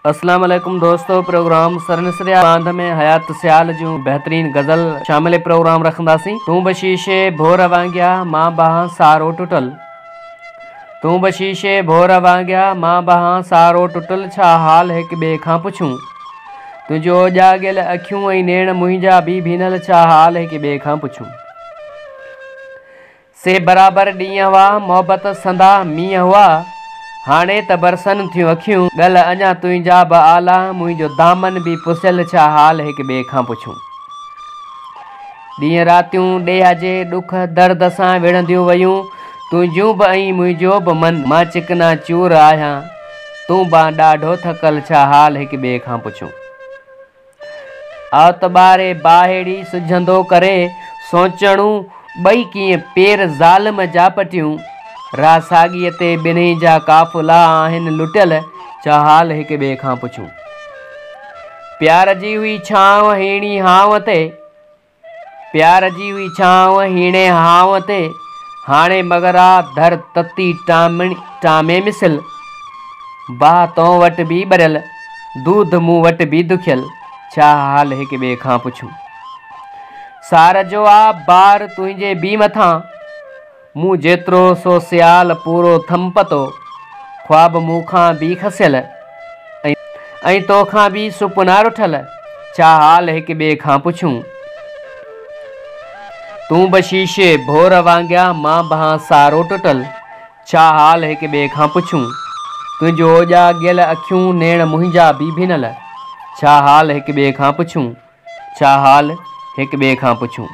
अस्सलाम वालेकुम दोस्तों, प्रोग्राम सरनसरिया बांध में हयात सियाल जूं बेहतरीन गज़ल शामिल प्रोग्राम रखंदासीं। तूं बशीशे भोर वांगिया मां बहां सारो टुटल। तूं बशीशे भोर वांगिया मां बहां सारो टुटल। छा हाल हिक ॿिए खां पुछूं। तुंहिंजो जाॻियल अखियूं ऐं नेण मुंहिंजा बि भीनल। छा हाल हिक ॿिए खां पुछूं। से बराबर ॾींहं हुआ मोहबत संदा मींहं हुआ। हाणे त बरसन थियूं अखियूं ॻल अञा तुंहिंजा बि आला। मुंहिंजो दामन बि पुसियल। छा हाल हिक ॿिए खां पुछूं। ॾींहं रातियूं ॾेह जे ॾुख दर्द सां विढ़ंदियूं वयूं। तुंहिंजूं बि ऐं मुंहिंजो बि मन। मां चिकना चूर आहियां तूं बि ॾाढो थकल। छा हाल हिक ॿिए खां पुछूं। आओ त ॿारे बाहेड़ी सुझंदो करे सोचणूं ॿई कीअं पेर ज़ालिम जा पटियूं। राह साॻीअ ते ॿिन्ही जा काफ़िला आहिनि लुटियल। छा हाल हिक ॿिए खां पुछूं। प्यार जी हुई छांव हीणी हांव ते। प्यार जी हुई छांव हीणे हांव ते। हाणे मगरा धर तती टामे मिसल। बाह तो वटि बि ॿरियल दूध मूं वटि बि दुखियल। छा हाल हिक ॿिए खां पुछूं। सार जो आ बार तुंहिंजे बि मथां। मूं जेतिरो सो सियाल पूरो थम पतो। ख्वाब मूंखां बि खसियल ऐं तोखां बि सुपना रुठल। छा हाल हिक ॿिए खां पुछूं। तूं बशीशे भोर वांगिया मां बहां सारो टुटल। छा हाल हिक ॿिए खां पुछूं। तुंहिंजो जाॻियल अखियूं नेण मुंहिंजा बि भीनल। छा हाल हिक ॿिए खां पुछूं। छा हाल हिक ॿिए खां पुछूं।